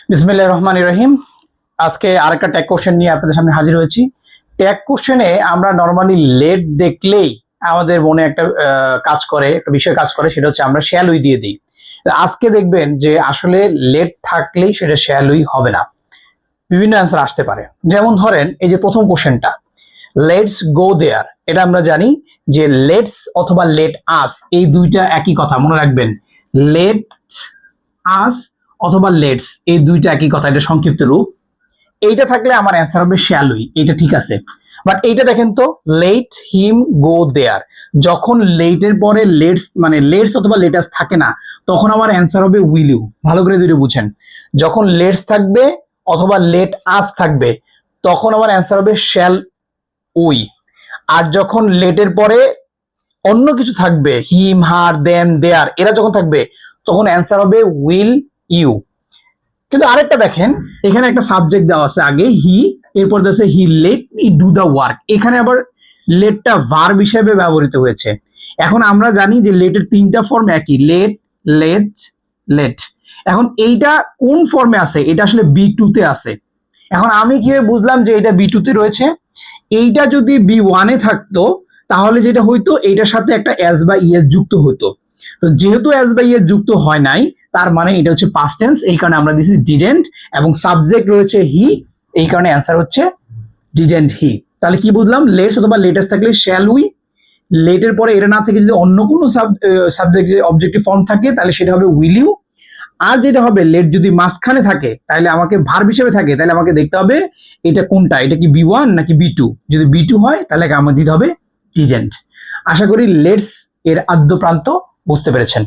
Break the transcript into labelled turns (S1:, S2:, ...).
S1: বিসমিল্লাহির রহমানির রহিম। আজকে আরেকটা ট্যাগ কোশ্চেন নিয়ে আপনাদের সামনে হাজির হয়েছি। ট্যাগ কোশ্চেনে আমরা নর্মালি লেট দেখলেই আমাদের মনে একটা কাজ করে, একটা বিষয় কাজ করে, সেটা হচ্ছে আমরা শ্যাল উই দিয়ে দিই। আজকে দেখবেন যে আসলে লেট থাকলেই সেটা শ্যাল উই হবে না, বিভিন্ন অ্যান্সার আসতে পারে। যেমন ধরেন এই যে প্রথম কোশ্চেনটা, লেটস গো দেয়ার, এটা আমরা জানি যে লেটস অথবা লেট আস এই দুইটা একই কথা, মনে রাখবেন। লেট আস অথবা লেটস এই দুইটা একই কথা, এটা সংক্ষিপ্ত রূপ। এইটা থাকলে আমার অ্যান্সার হবে শ্যাল উই, এটা ঠিক আছে। বাট এইটা দেখেন তো, লেট হিম গো দেয়ার, যখন লেটের পরে লেটস মানে লেটস অথবা লেটাস থাকে না, তখন আমার অ্যান্সার হবে উইল ইউ। ভালো করে দুটো বুঝেন, যখন লেটস থাকবে অথবা লেট আস থাকবে তখন আমার অ্যান্সার হবে শ্যাল উই। আর যখন লেটের পরে অন্য কিছু থাকবে, হিম হার দেম দেয়ার, এরা যখন থাকবে তখন অ্যান্সার হবে উইল ইউ। কিন্তু আরেকটা দেখেন, এখানে একটা সাবজেক্ট দেওয়া আছে আগে হি, এরপর আছে he let me do the work. এখানে আবার লেটটা ভার্ব হিসেবে ব্যবহৃত হয়েছে। এখন আমরা জানি যে লেটের তিনটা ফর্ম একই, লেট লেট লেট। এখন এইটা কোন ফর্মে আছে? এটা আসলে বি টু তে আছে। এখন আমি কিভাবে বুঝলাম যে এটা বি টু তে রয়েছে? এইটা যদি বি ওয়ানে থাকতো তাহলে যেটা হইতো, এইটার সাথে একটা এস বা ইএস যুক্ত হতো। তো যেহেতু এস বা ইএস যুক্ত হয় নাই, তার মানে এটা হচ্ছে পাস্ট টেন্স, এই কারণে আমরা দিছি ডিডেন্ট, এবং সাবজেক্ট রয়েছে হি, এই কারণে অ্যান্সার হচ্ছে ডিডেন্ট হি। তাহলে কি বুঝলাম? লেটস অথবা লেটেস থাকলে শ্যাল উই, লেটের পরে এটা না থেকে যদি অন্য কোনো সাবজেক্ট অবজেক্টিভ ফর্ম থাকে তাহলে সেটা হবে উইল ইউ। আর যেটা হবে, লেট যদি মাঝখানে থাকে তাহলে আমাকে ভার্ব হিসেবে থাকে, তাহলে আমাকে দেখতে হবে এটা কোনটা, এটা কি বি ওয়ান নাকি বি টু। যদি বি টু হয় তাহলে আমার দিতে হবে ডিডেন্ট। আশা করি লেটস এর আদ্য প্রান্ত বুঝতে পেরেছেন।